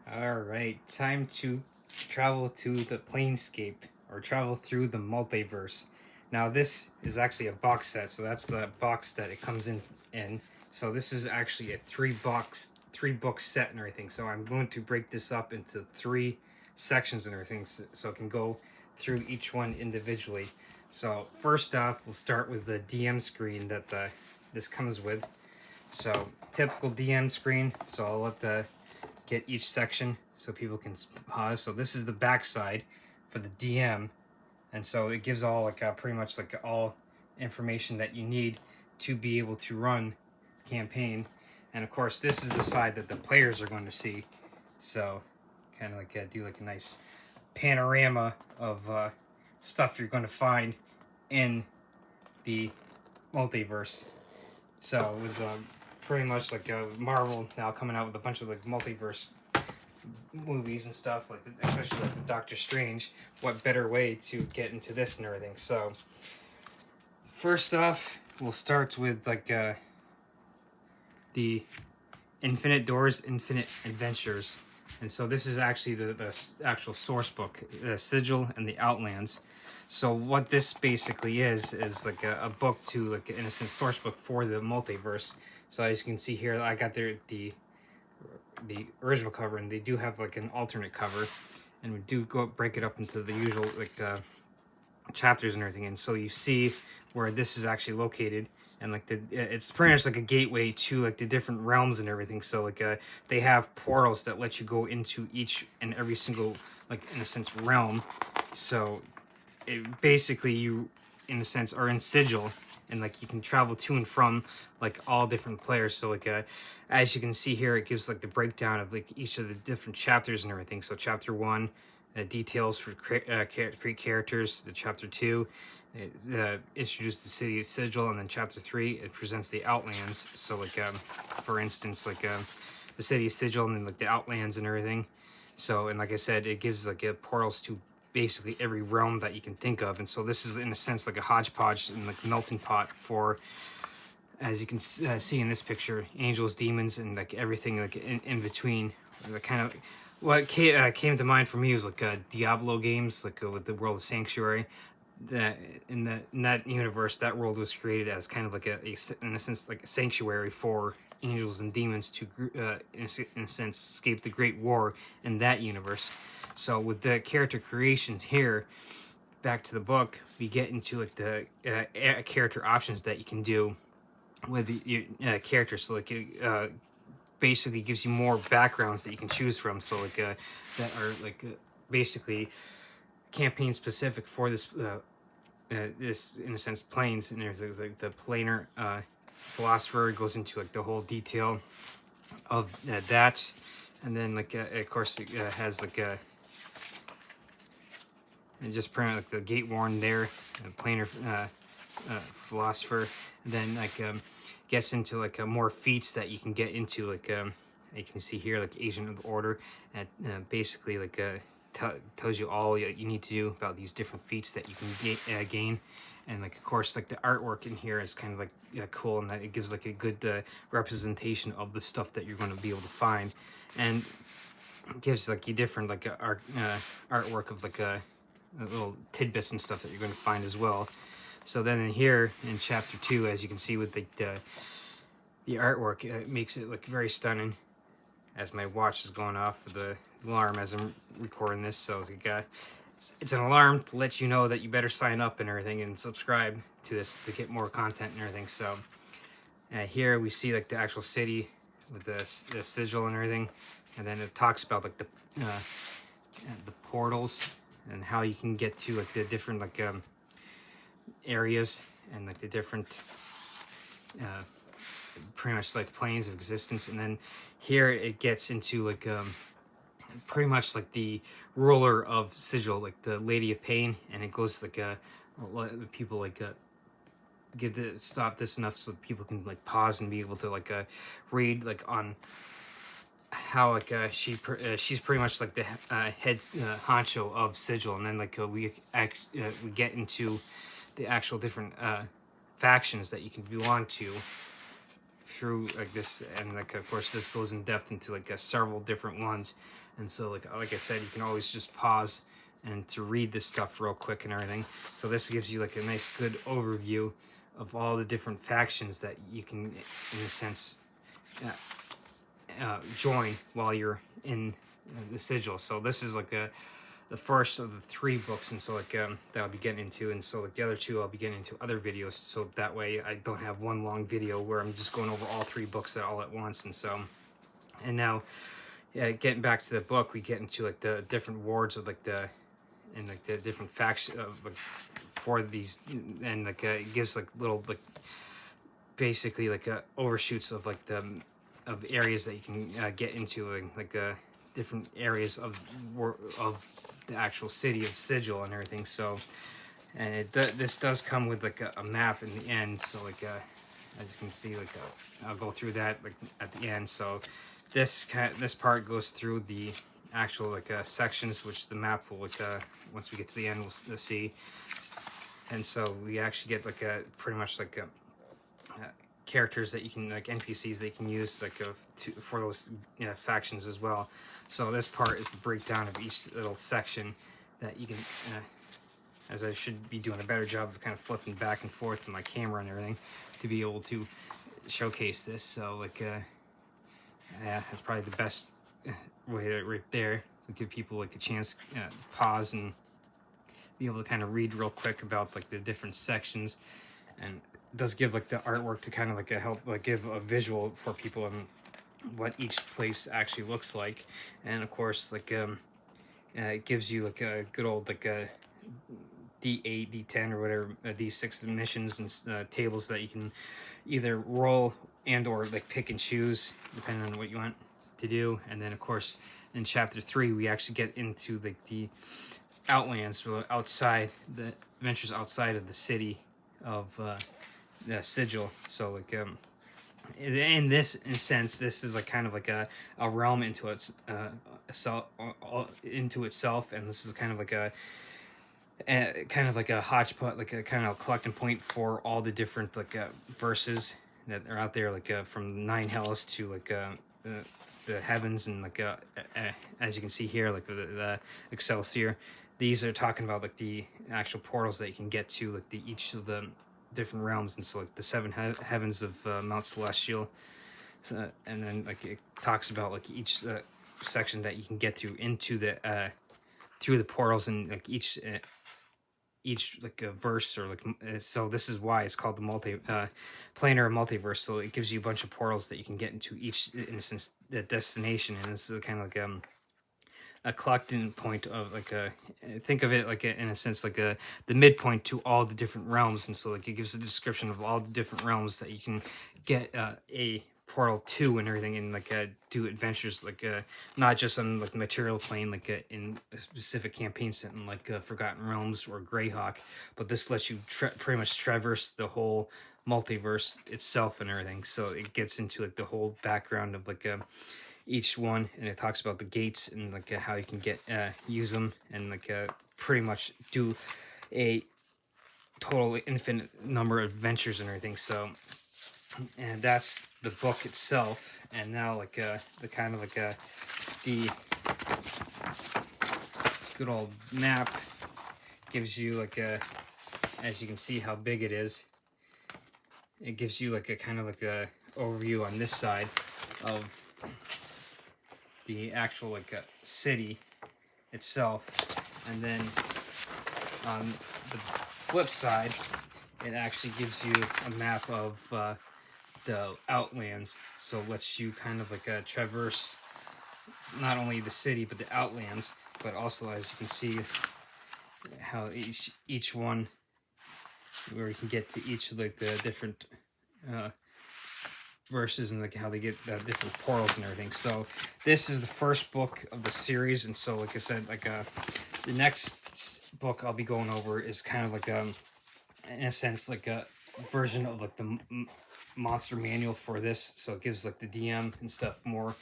Alright, time to travel to the Planescape, or travel through the multiverse. Now this is actually a box set, so that's the box that it comes in. So this is actually a three book set and everything. So I'm going to break this up into three sections and everything, so it can go through each one individually. So first off, we'll start with the DM screen that this comes with. So typical DM screen. So I'll let the get each section so people can pause. So this is the backside for the DM, and so it gives all pretty much all information that you need to be able to run campaign. And of course, this is the side that the players are going to see. So kind of do like a nice panorama of stuff you're going to find in the multiverse. So with pretty much Marvel now coming out with a bunch of multiverse movies and stuff, especially the Doctor Strange, what better way to get into this and everything. So first off, we'll start with the Infinite Doors, Infinite Adventures. And so this is actually the actual source book, the Sigil and the Outlands. So what this basically is a book to in a sense source book for the multiverse. So as you can see here, I got the original cover, and they do have an alternate cover, and we do break it up into the usual chapters and everything. And so you see where this is actually located, and it's pretty much like a gateway to the different realms and everything. So they have portals that let you go into each and every single in a sense realm. So it basically, you in a sense are in Sigil, and you can travel to and from all different players. So as you can see here, it gives the breakdown of each of the different chapters and everything. So chapter 1, details for create characters. The chapter 2 introduce the city of Sigil, and then chapter 3 it presents the Outlands. So for instance, the city of Sigil, and then the Outlands and everything. So, and like I said, it gives portals to basically every realm that you can think of. And so this is in a sense like a hodgepodge and melting pot for, as you can see in this picture, angels, demons, and everything in between. The kind of what came to mind for me was Diablo games, with the world of Sanctuary. That in that universe, that world was created as kind of in a sense a sanctuary for angels and demons to in a sense escape the Great War in that universe. So with the character creations here, back to the book, we get into the character options that you can do with your characters. So basically gives you more backgrounds that you can choose from. So that are basically campaign specific for this this in a sense planes. And there's the planar philosopher goes into the whole detail of that. And then of course it has and just print out the gate worn there, planar philosopher. And then gets into more feats that you can get into, you can see here agent of the order, and basically tells you all you need to do about these different feats that you can gain. And of course the artwork in here is kind of cool, and that it gives a good representation of the stuff that you're going to be able to find, and it gives you different artwork of little tidbits and stuff that you're going to find as well. So then in here in chapter 2, as you can see with the artwork, it makes it look very stunning. As my watch is going off with the alarm as I'm recording this, so it's an alarm to let you know that you better sign up and everything and subscribe to this to get more content and everything. So here we see the actual city with the sigil and everything, and then it talks about the portals and how you can get to the different areas, and the different pretty much planes of existence. And then here it gets into pretty much the ruler of Sigil, the Lady of Pain, and it goes people stop this enough so that people can pause and be able to read on how she's pretty much the head honcho of Sigil. And then we get into the actual different factions that you can belong to through like this, and like of course this goes in depth into like several different ones. And so like I said, you can always just pause and to read this stuff real quick and everything. So this gives you like a nice good overview of all the different factions that you can, in a sense, join while you're in the sigil. So this is like the first of the 3 books, and so like that I'll be getting into, and so like the other 2 I'll be getting into other videos, so that way I don't have one long video where I'm just going over all 3 books all at once. And so, and now, yeah, getting back to the book, we get into like the different wards of like the, and like the different factions of like for these, and like it gives like little like basically like overshoots of like the of areas that you can get into, like different areas of the actual city of Sigil and everything. So, and this does come with like a map in the end. So like as you can see, like I'll go through that like at the end. So this part goes through the actual like sections, which the map will like once we get to the end we'll see. And so we actually get like a pretty much like a characters that you can, like NPCs that you can use like for those factions as well. So this part is the breakdown of each little section that you can, as I should be doing a better job of kind of flipping back and forth with my camera and everything to be able to showcase this. So like, yeah, that's probably the best way right there to give people like a chance to pause and be able to kind of read real quick about like the different sections. And it does give like the artwork to kind of like help like give a visual for people and what each place actually looks like. And of course like it gives you like a good old like a D8, D10 or whatever, D6 missions and tables that you can either roll and or like pick and choose depending on what you want to do. And then of course in chapter 3 we actually get into like the outlands, so outside the adventures outside of the city of the Sigil. So like in this sense, this is like kind of like a realm into its into itself, and this is kind of like a kind of like a hodgepodge, like a kind of collecting point for all the different like verses that are out there, like from 9 hells to like the heavens, and like as you can see here, like the Excelsior. These are talking about like the actual portals that you can get to, like each of the different realms, and so like the 7 heavens of Mount Celestial, and then like it talks about like each section that you can get to into the through the portals, and like each like a verse or like so this is why it's called the planar multiverse. So it gives you a bunch of portals that you can get into each, in a sense, the destination, and this is kind of like a collecting point of like a, think of it like in a sense like the midpoint to all the different realms. And so like it gives a description of all the different realms that you can get a portal to and everything, and like do adventures like not just on like the material plane, like in a specific campaign setting like Forgotten Realms or Greyhawk, but this lets you pretty much traverse the whole multiverse itself and everything. So it gets into like the whole background of like each one, and it talks about the gates and like how you can get use them, and like pretty much do a total infinite number of adventures and everything. So, and that's the book itself. And now like the kind of like the good old map gives you like as you can see how big it is. It gives you like a kind of like a overview on this side of the actual like city itself, and then on the flip side it actually gives you a map of the outlands, so it lets you kind of like traverse not only the city but the outlands, but also as you can see how each one, where you can get to each of like the different verses, and like how they get different portals and everything. So this is the first book of the series, and so like I said, like the next book I'll be going over is kind of like in a sense like a version of like the monster manual for this, so it gives like the DM and stuff more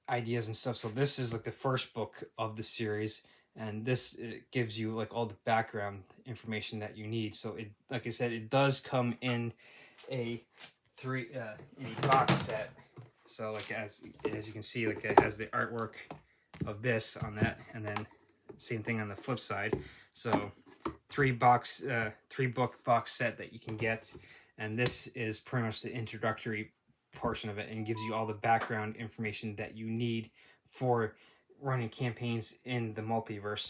ideas and stuff. So this is like the first book of the series, and this it gives you like all the background information that you need. So it, like I said, it does come in a in a box set. So like as you can see, like it has the artwork of this on that, and then same thing on the flip side. So three book box set that you can get, and this is pretty much the introductory portion of it, and gives you all the background information that you need for running campaigns in the multiverse.